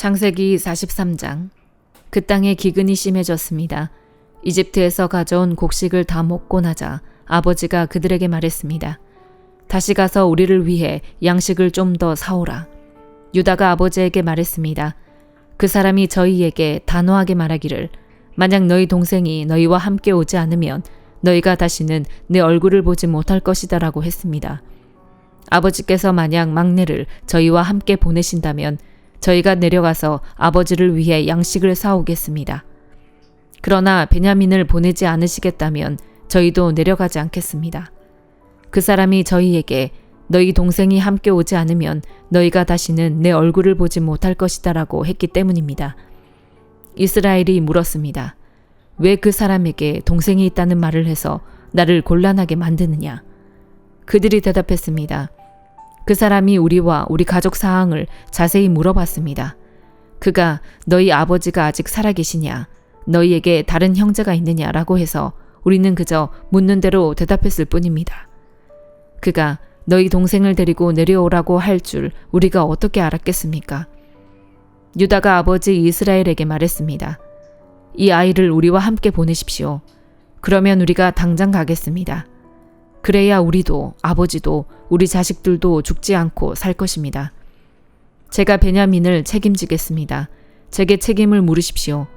창세기 43장. 그 땅에 기근이 심해졌습니다. 이집트에서 가져온 곡식을 다 먹고 나자 아버지가 그들에게 말했습니다. 다시 가서 우리를 위해 양식을 좀 더 사오라. 유다가 아버지에게 말했습니다. 그 사람이 저희에게 단호하게 말하기를 만약 너희 동생이 너희와 함께 오지 않으면 너희가 다시는 내 얼굴을 보지 못할 것이다 라고 했습니다. 아버지께서 만약 막내를 저희와 함께 보내신다면 저희가 내려가서 아버지를 위해 양식을 사오겠습니다. 그러나 베냐민을 보내지 않으시겠다면 저희도 내려가지 않겠습니다. 그 사람이 저희에게 너희 동생이 함께 오지 않으면 너희가 다시는 내 얼굴을 보지 못할 것이다 라고 했기 때문입니다. 이스라엘이 물었습니다. 왜 그 사람에게 동생이 있다는 말을 해서 나를 곤란하게 만드느냐? 그들이 대답했습니다. 그 사람이 우리와 우리 가족 사항을 자세히 물어봤습니다. 그가 너희 아버지가 아직 살아계시냐? 너희에게 다른 형제가 있느냐? 라고 해서 우리는 그저 묻는 대로 대답했을 뿐입니다. 그가 너희 동생을 데리고 내려오라고 할 줄 우리가 어떻게 알았겠습니까? 유다가 아버지 이스라엘에게 말했습니다. 이 아이를 우리와 함께 보내십시오. 그러면 우리가 당장 가겠습니다. 그래야 우리도 아버지도 우리 자식들도 죽지 않고 살 것입니다. 제가 베냐민을 책임지겠습니다. 제게 책임을 물으십시오.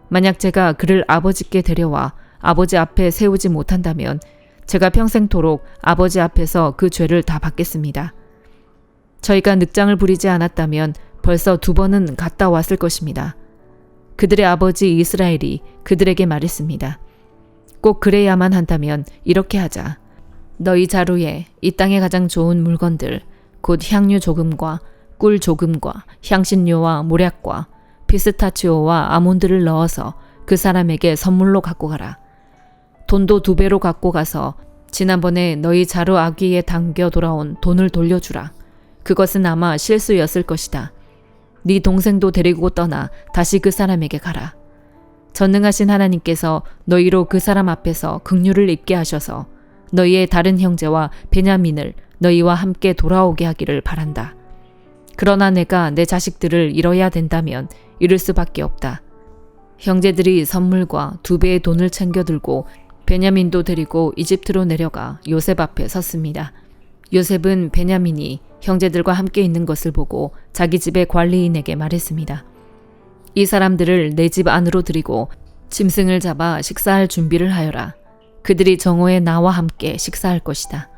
만약 제가 그를 아버지께 데려와 아버지 앞에 세우지 못한다면 제가 평생토록 아버지 앞에서 그 죄를 다 받겠습니다. 저희가 늑장을 부리지 않았다면 벌써 2번은 갔다 왔을 것입니다. 그들의 아버지 이스라엘이 그들에게 말했습니다. 꼭 그래야만 한다면 이렇게 하자. 너희 자루에 이 땅의 가장 좋은 물건들, 곧 향유 조금과 꿀 조금과 향신료와 모략과 피스타치오와 아몬드를 넣어서 그 사람에게 선물로 갖고 가라. 돈도 2배로 갖고 가서 지난번에 너희 자루 아귀에 담겨 돌아온 돈을 돌려주라. 그것은 아마 실수였을 것이다. 네 동생도 데리고 떠나 다시 그 사람에게 가라. 전능하신 하나님께서 너희로 그 사람 앞에서 긍휼을 입게 하셔서 너희의 다른 형제와 베냐민을 너희와 함께 돌아오게 하기를 바란다. 그러나 내가 내 자식들을 잃어야 된다면 잃을 수밖에 없다. 형제들이 선물과 2배의 돈을 챙겨 들고 베냐민도 데리고 이집트로 내려가 요셉 앞에 섰습니다. 요셉은 베냐민이 형제들과 함께 있는 것을 보고 자기 집의 관리인에게 말했습니다. 이 사람들을 내 집 안으로 들이고 짐승을 잡아 식사할 준비를 하여라. 그들이 정오에 나와 함께 식사할 것이다.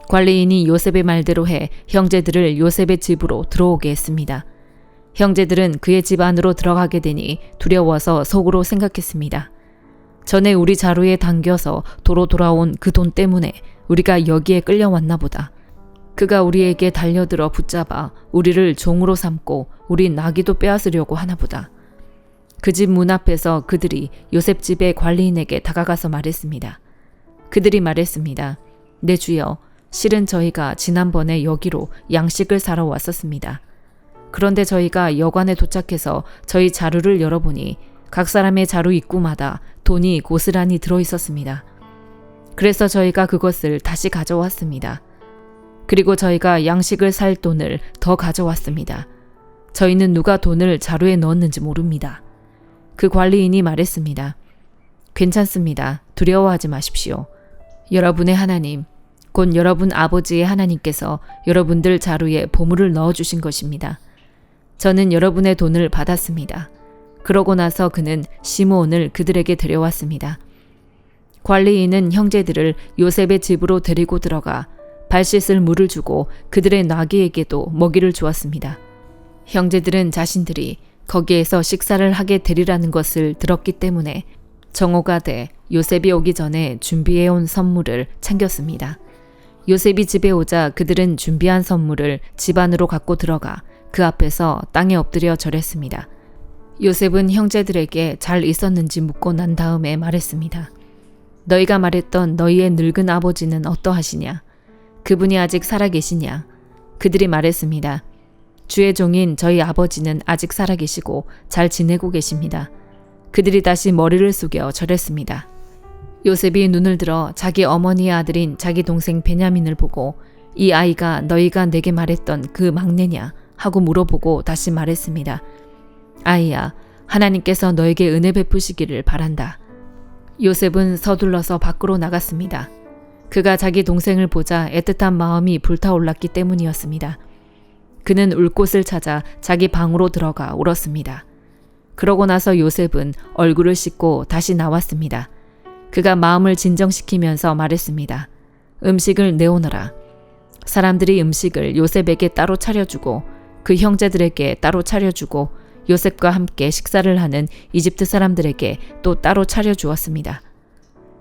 관리인이 요셉의 말대로 해 형제들을 요셉의 집으로 들어오게 했습니다. 형제들은 그의 집 안으로 들어가게 되니 두려워서 속으로 생각했습니다. 전에 우리 자루에 담겨서 도로 돌아온 그 돈 때문에 우리가 여기에 끌려왔나 보다. 그가 우리에게 달려들어 붙잡아 우리를 종으로 삼고 우리 나귀도 빼앗으려고 하나 보다. 그 집 문 앞에서 그들이 요셉 집의 관리인에게 다가가서 말했습니다. 그들이 말했습니다. 내 주여, 실은 저희가 지난번에 여기로 양식을 사러 왔었습니다. 그런데 저희가 여관에 도착해서 저희 자루를 열어보니 각 사람의 자루 입구마다 돈이 고스란히 들어있었습니다. 그래서 저희가 그것을 다시 가져왔습니다. 그리고 저희가 양식을 살 돈을 더 가져왔습니다. 저희는 누가 돈을 자루에 넣었는지 모릅니다. 그 관리인이 말했습니다. 괜찮습니다. 두려워하지 마십시오. 여러분의 하나님, 곧 여러분 아버지의 하나님께서 여러분들 자루에 보물을 넣어주신 것입니다. 저는 여러분의 돈을 받았습니다. 그러고 나서 그는 시므온을 그들에게 데려왔습니다. 관리인은 형제들을 요셉의 집으로 데리고 들어가 발 씻을 물을 주고 그들의 나귀에게도 먹이를 주었습니다. 형제들은 자신들이 거기에서 식사를 하게 되리라는 것을 들었기 때문에 정오가 돼 요셉이 오기 전에 준비해온 선물을 챙겼습니다. 요셉이 집에 오자 그들은 준비한 선물을 집 안으로 갖고 들어가 그 앞에서 땅에 엎드려 절했습니다. 요셉은 형제들에게 잘 있었는지 묻고 난 다음에 말했습니다. 너희가 말했던 너희의 늙은 아버지는 어떠하시냐? 그분이 아직 살아계시냐? 그들이 말했습니다. 주의 종인 저희 아버지는 아직 살아계시고 잘 지내고 계십니다. 그들이 다시 머리를 숙여 절했습니다. 요셉이 눈을 들어 자기 어머니의 아들인 자기 동생 베냐민을 보고 이 아이가 너희가 내게 말했던 그 막내냐 하고 물어보고 다시 말했습니다. 아이야, 하나님께서 너에게 은혜 베푸시기를 바란다. 요셉은 서둘러서 밖으로 나갔습니다. 그가 자기 동생을 보자 애틋한 마음이 불타올랐기 때문이었습니다. 그는 울 곳을 찾아 자기 방으로 들어가 울었습니다. 그러고 나서 요셉은 얼굴을 씻고 다시 나왔습니다. 그가 마음을 진정시키면서 말했습니다. 음식을 내오너라. 사람들이 음식을 요셉에게 따로 차려주고 그 형제들에게 따로 차려주고 요셉과 함께 식사를 하는 이집트 사람들에게 또 따로 차려주었습니다.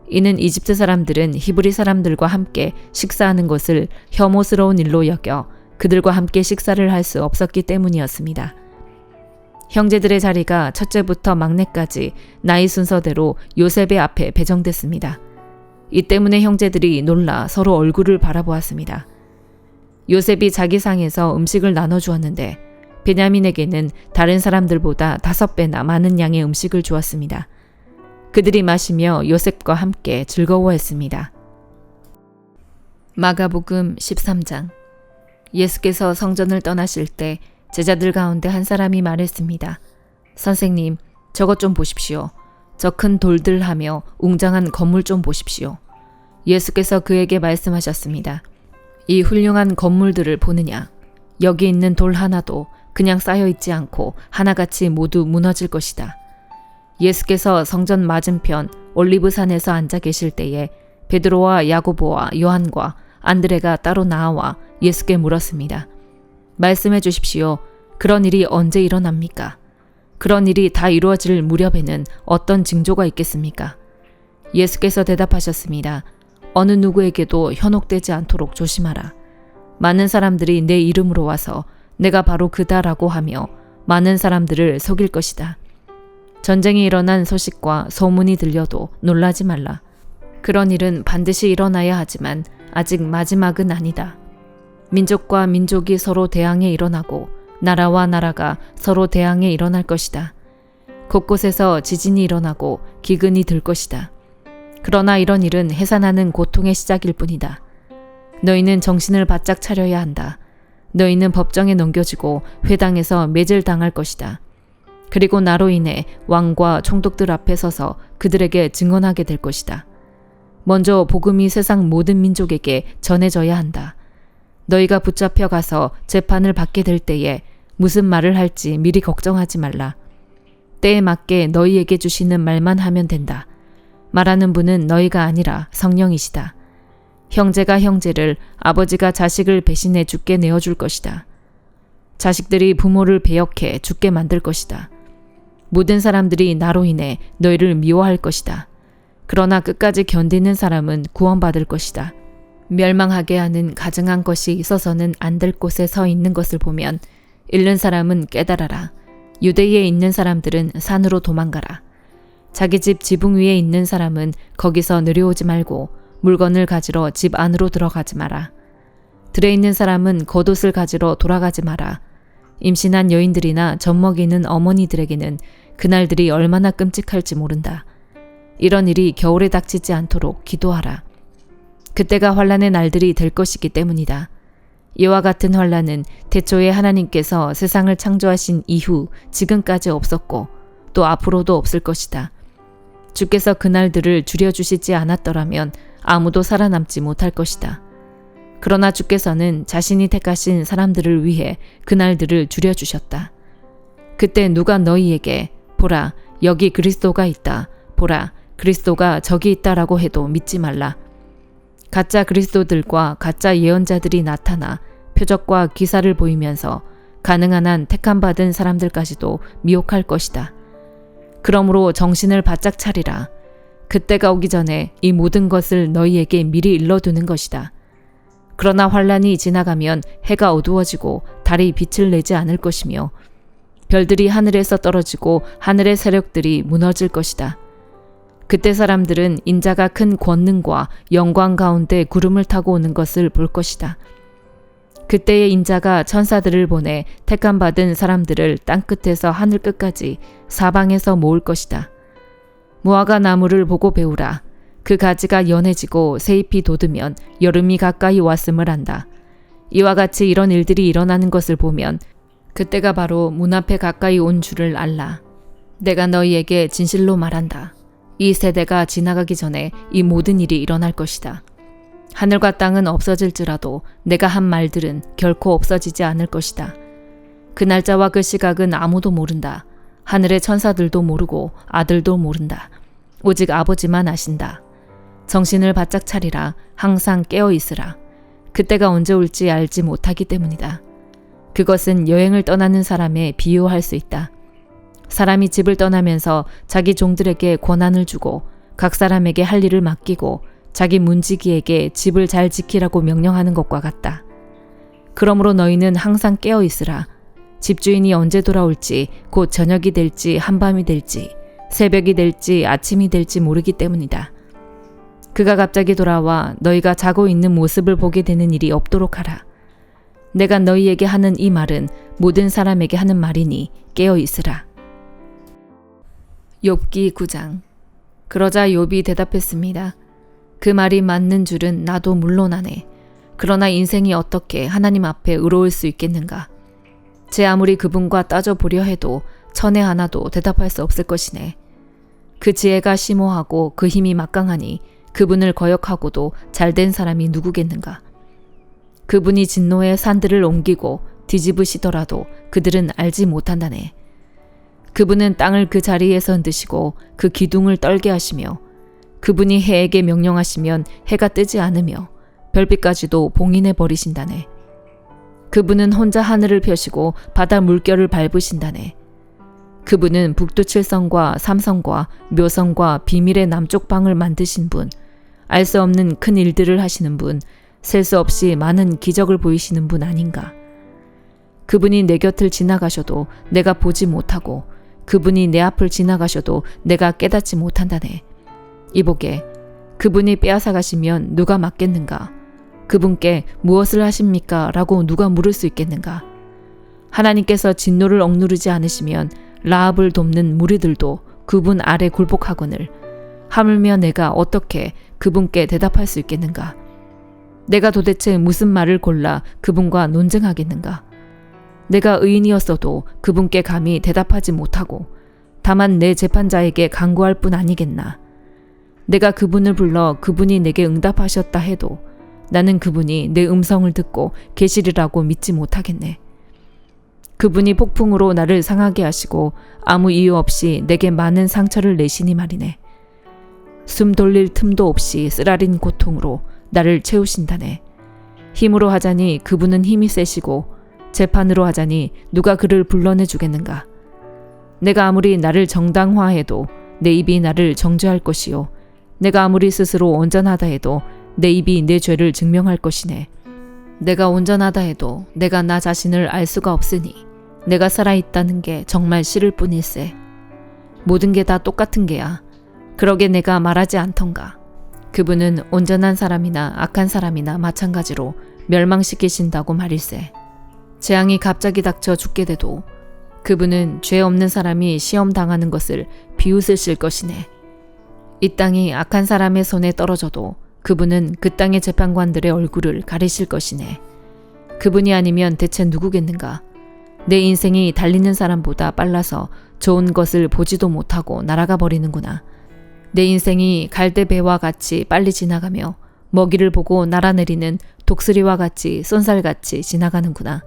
이는 이집트 사람들은 히브리 사람들과 함께 식사하는 것을 혐오스러운 일로 여겨 그들과 함께 식사를 할 수 없었기 때문이었습니다. 형제들의 자리가 첫째부터 막내까지 나이 순서대로 요셉의 앞에 배정됐습니다. 이 때문에 형제들이 놀라 서로 얼굴을 바라보았습니다. 요셉이 자기 상에서 음식을 나눠주었는데 베냐민에게는 다른 사람들보다 5배나 많은 양의 음식을 주었습니다. 그들이 마시며 요셉과 함께 즐거워했습니다. 마가복음 13장. 예수께서 성전을 떠나실 때 제자들 가운데 한 사람이 말했습니다. 선생님, 저것 좀 보십시오. 저 큰 돌들 하며 웅장한 건물 좀 보십시오. 예수께서 그에게 말씀하셨습니다. 이 훌륭한 건물들을 보느냐? 여기 있는 돌 하나도 그냥 쌓여 있지 않고 하나같이 모두 무너질 것이다. 예수께서 성전 맞은편 올리브산에서 앉아 계실 때에 베드로와 야고보와 요한과 안드레가 따로 나와 예수께 물었습니다. 말씀해 주십시오. 그런 일이 언제 일어납니까? 그런 일이 다 이루어질 무렵에는 어떤 징조가 있겠습니까? 예수께서 대답하셨습니다. 어느 누구에게도 현혹되지 않도록 조심하라. 많은 사람들이 내 이름으로 와서 내가 바로 그다라고 하며 많은 사람들을 속일 것이다. 전쟁이 일어난 소식과 소문이 들려도 놀라지 말라. 그런 일은 반드시 일어나야 하지만 아직 마지막은 아니다. 민족과 민족이 서로 대항해 일어나고 나라와 나라가 서로 대항해 일어날 것이다. 곳곳에서 지진이 일어나고 기근이 들 것이다. 그러나 이런 일은 해산하는 고통의 시작일 뿐이다. 너희는 정신을 바짝 차려야 한다. 너희는 법정에 넘겨지고 회당에서 매질당할 것이다. 그리고 나로 인해 왕과 총독들 앞에 서서 그들에게 증언하게 될 것이다. 먼저 복음이 세상 모든 민족에게 전해져야 한다. 너희가 붙잡혀 가서 재판을 받게 될 때에 무슨 말을 할지 미리 걱정하지 말라. 때에 맞게 너희에게 주시는 말만 하면 된다. 말하는 분은 너희가 아니라 성령이시다. 형제가 형제를, 아버지가 자식을 배신해 죽게 내어줄 것이다. 자식들이 부모를 배역해 죽게 만들 것이다. 모든 사람들이 나로 인해 너희를 미워할 것이다. 그러나 끝까지 견디는 사람은 구원받을 것이다. 멸망하게 하는 가증한 것이 있어서는 안 될 곳에 서 있는 것을 보면 잃는 사람은 깨달아라. 유대에 있는 사람들은 산으로 도망가라. 자기 집 지붕 위에 있는 사람은 거기서 내려오지 말고 물건을 가지러 집 안으로 들어가지 마라. 들에 있는 사람은 겉옷을 가지러 돌아가지 마라. 임신한 여인들이나 젖먹이는 어머니들에게는 그날들이 얼마나 끔찍할지 모른다. 이런 일이 겨울에 닥치지 않도록 기도하라. 그때가 환난의 날들이 될 것이기 때문이다. 이와 같은 환난은 태초에 하나님께서 세상을 창조하신 이후 지금까지 없었고 또 앞으로도 없을 것이다. 주께서 그날들을 줄여주시지 않았더라면 아무도 살아남지 못할 것이다. 그러나 주께서는 자신이 택하신 사람들을 위해 그날들을 줄여주셨다. 그때 누가 너희에게 보라, 여기 그리스도가 있다. 보라, 그리스도가 저기 있다라고 해도 믿지 말라. 가짜 그리스도들과 가짜 예언자들이 나타나 표적과 기사를 보이면서 가능한 한 택함받은 사람들까지도 미혹할 것이다. 그러므로 정신을 바짝 차리라. 그때가 오기 전에 이 모든 것을 너희에게 미리 일러두는 것이다. 그러나 환란이 지나가면 해가 어두워지고 달이 빛을 내지 않을 것이며 별들이 하늘에서 떨어지고 하늘의 세력들이 무너질 것이다. 그때 사람들은 인자가 큰 권능과 영광 가운데 구름을 타고 오는 것을 볼 것이다. 그때의 인자가 천사들을 보내 택함받은 사람들을 땅끝에서 하늘 끝까지 사방에서 모을 것이다. 무화과 나무를 보고 배우라. 그 가지가 연해지고 새잎이 돋으면 여름이 가까이 왔음을 안다. 이와 같이 이런 일들이 일어나는 것을 보면 그때가 바로 문 앞에 가까이 온 줄을 알라. 내가 너희에게 진실로 말한다. 이 세대가 지나가기 전에 이 모든 일이 일어날 것이다. 하늘과 땅은 없어질지라도 내가 한 말들은 결코 없어지지 않을 것이다. 그 날짜와 그 시각은 아무도 모른다. 하늘의 천사들도 모르고 아들도 모른다. 오직 아버지만 아신다. 정신을 바짝 차리라. 항상 깨어 있으라. 그때가 언제 올지 알지 못하기 때문이다. 그것은 여행을 떠나는 사람에 비유할 수 있다. 사람이 집을 떠나면서 자기 종들에게 권한을 주고 각 사람에게 할 일을 맡기고 자기 문지기에게 집을 잘 지키라고 명령하는 것과 같다. 그러므로 너희는 항상 깨어 있으라. 집주인이 언제 돌아올지, 곧 저녁이 될지 한밤이 될지 새벽이 될지 아침이 될지 모르기 때문이다. 그가 갑자기 돌아와 너희가 자고 있는 모습을 보게 되는 일이 없도록 하라. 내가 너희에게 하는 이 말은 모든 사람에게 하는 말이니 깨어 있으라. 욥기 9장. 그러자 욥이 대답했습니다. 그 말이 맞는 줄은 나도 물론 아네. 그러나 인생이 어떻게 하나님 앞에 의로울 수 있겠는가? 제 아무리 그분과 따져보려 해도 천에 하나도 대답할 수 없을 것이네. 그 지혜가 심오하고 그 힘이 막강하니 그분을 거역하고도 잘된 사람이 누구겠는가? 그분이 진노의 산들을 옮기고 뒤집으시더라도 그들은 알지 못한다네. 그분은 땅을 그 자리에서 흔드시고 그 기둥을 떨게 하시며 그분이 해에게 명령하시면 해가 뜨지 않으며 별빛까지도 봉인해 버리신다네. 그분은 혼자 하늘을 펴시고 바다 물결을 밟으신다네. 그분은 북두 7성과 삼성과 묘성과 비밀의 남쪽 방을 만드신 분, 알 수 없는 큰 일들을 하시는 분, 셀 수 없이 많은 기적을 보이시는 분 아닌가. 그분이 내 곁을 지나가셔도 내가 보지 못하고 그분이 내 앞을 지나가셔도 내가 깨닫지 못한다네. 이보게, 그분이 빼앗아 가시면 누가 맡겠는가? 그분께 무엇을 하십니까? 라고 누가 물을 수 있겠는가? 하나님께서 진노를 억누르지 않으시면 라합을 돕는 무리들도 그분 아래 굴복하거늘 하물며 내가 어떻게 그분께 대답할 수 있겠는가? 내가 도대체 무슨 말을 골라 그분과 논쟁하겠는가? 내가 의인이었어도 그분께 감히 대답하지 못하고 다만 내 재판자에게 간구할 뿐 아니겠나? 내가 그분을 불러 그분이 내게 응답하셨다 해도 나는 그분이 내 음성을 듣고 계시리라고 믿지 못하겠네. 그분이 폭풍으로 나를 상하게 하시고 아무 이유 없이 내게 많은 상처를 내시니 말이네. 숨 돌릴 틈도 없이 쓰라린 고통으로 나를 채우신다네. 힘으로 하자니 그분은 힘이 세시고 재판으로 하자니 누가 그를 불러내 주겠는가. 내가 아무리 나를 정당화해도 내 입이 나를 정죄할 것이요 내가 아무리 스스로 온전하다 해도 내 입이 내 죄를 증명할 것이네. 내가 온전하다 해도 내가 나 자신을 알 수가 없으니 내가 살아있다는 게 정말 싫을 뿐일세. 모든 게 다 똑같은 게야. 그러게 내가 말하지 않던가. 그분은 온전한 사람이나 악한 사람이나 마찬가지로 멸망시키신다고 말일세. 재앙이 갑자기 닥쳐 죽게 돼도 그분은 죄 없는 사람이 시험 당하는 것을 비웃으실 것이네. 이 땅이 악한 사람의 손에 떨어져도 그분은 그 땅의 재판관들의 얼굴을 가리실 것이네. 그분이 아니면 대체 누구겠는가? 내 인생이 달리는 사람보다 빨라서 좋은 것을 보지도 못하고 날아가 버리는구나. 내 인생이 갈대배와 같이 빨리 지나가며 먹이를 보고 날아내리는 독수리와 같이 쏜살같이 지나가는구나.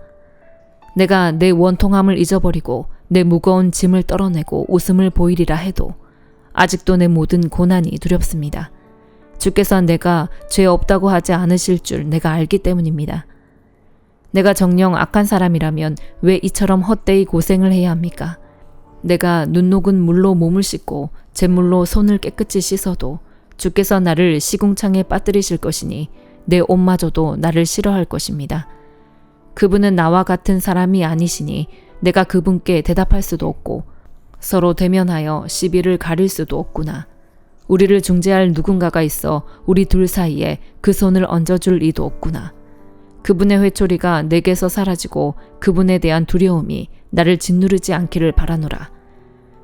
내가 내 원통함을 잊어버리고 내 무거운 짐을 떨어내고 웃음을 보이리라 해도 아직도 내 모든 고난이 두렵습니다. 주께서 내가 죄 없다고 하지 않으실 줄 내가 알기 때문입니다. 내가 정녕 악한 사람이라면 왜 이처럼 헛되이 고생을 해야 합니까? 내가 눈 녹은 물로 몸을 씻고 잿물로 손을 깨끗이 씻어도 주께서 나를 시궁창에 빠뜨리실 것이니 내 옷마저도 나를 싫어할 것입니다. 그분은 나와 같은 사람이 아니시니 내가 그분께 대답할 수도 없고 서로 대면하여 시비를 가릴 수도 없구나. 우리를 중재할 누군가가 있어 우리 둘 사이에 그 손을 얹어줄 이도 없구나. 그분의 회초리가 내게서 사라지고 그분에 대한 두려움이 나를 짓누르지 않기를 바라노라.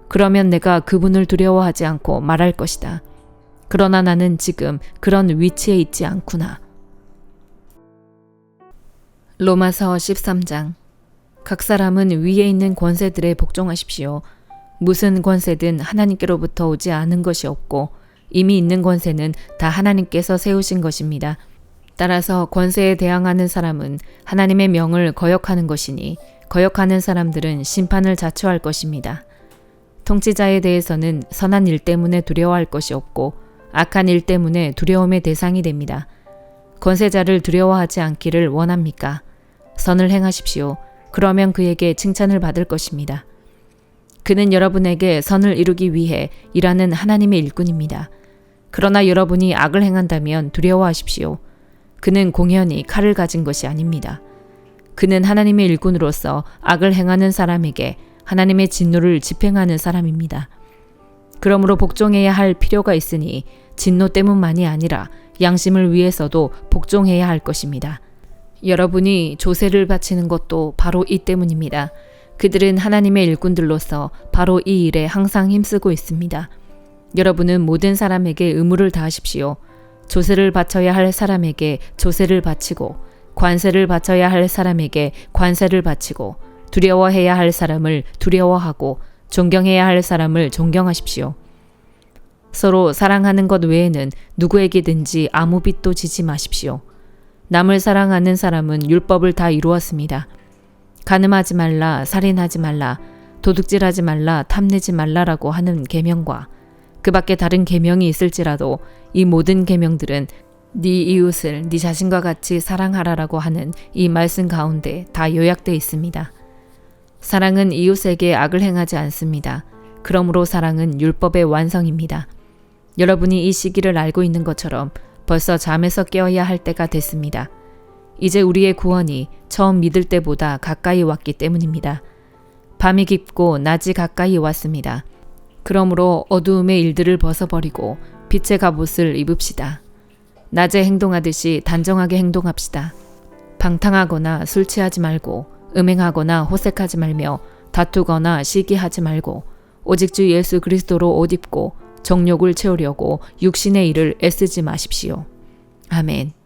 그러면 내가 그분을 두려워하지 않고 말할 것이다. 그러나 나는 지금 그런 위치에 있지 않구나. 로마서 13장. 각 사람은 위에 있는 권세들에 복종하십시오. 무슨 권세든 하나님께로부터 오지 않은 것이 없고 이미 있는 권세는 다 하나님께서 세우신 것입니다. 따라서 권세에 대항하는 사람은 하나님의 명을 거역하는 것이니 거역하는 사람들은 심판을 자초할 것입니다. 통치자에 대해서는 선한 일 때문에 두려워할 것이 없고 악한 일 때문에 두려움의 대상이 됩니다. 권세자를 두려워하지 않기를 원합니까? 선을 행하십시오. 그러면 그에게 칭찬을 받을 것입니다. 그는 여러분에게 선을 이루기 위해 일하는 하나님의 일꾼입니다. 그러나 여러분이 악을 행한다면 두려워하십시오. 그는 공연히 칼을 가진 것이 아닙니다. 그는 하나님의 일꾼으로서 악을 행하는 사람에게 하나님의 진노를 집행하는 사람입니다. 그러므로 복종해야 할 필요가 있으니 진노 때문만이 아니라 양심을 위해서도 복종해야 할 것입니다. 여러분이 조세를 바치는 것도 바로 이 때문입니다. 그들은 하나님의 일꾼들로서 바로 이 일에 항상 힘쓰고 있습니다. 여러분은 모든 사람에게 의무를 다하십시오. 조세를 바쳐야 할 사람에게 조세를 바치고 관세를 바쳐야 할 사람에게 관세를 바치고 두려워해야 할 사람을 두려워하고 존경해야 할 사람을 존경하십시오. 서로 사랑하는 것 외에는 누구에게든지 아무 빚도 지지 마십시오. 남을 사랑하는 사람은 율법을 다 이루었습니다. 간음하지 말라, 살인하지 말라, 도둑질하지 말라, 탐내지 말라라고 하는 계명과 그 밖에 다른 계명이 있을지라도 이 모든 계명들은 네 이웃을 네 자신과 같이 사랑하라라고 하는 이 말씀 가운데 다 요약되어 있습니다. 사랑은 이웃에게 악을 행하지 않습니다. 그러므로 사랑은 율법의 완성입니다. 여러분이 이 시기를 알고 있는 것처럼 벌써 잠에서 깨어야 할 때가 됐습니다. 이제 우리의 구원이 처음 믿을 때보다 가까이 왔기 때문입니다. 밤이 깊고 낮이 가까이 왔습니다. 그러므로 어두움의 일들을 벗어버리고 빛의 갑옷을 입읍시다. 낮에 행동하듯이 단정하게 행동합시다. 방탕하거나 술 취하지 말고 음행하거나 호색하지 말며 다투거나 시기하지 말고 오직 주 예수 그리스도로 옷 입고 정욕을 채우려고 육신의 일을 애쓰지 마십시오. 아멘.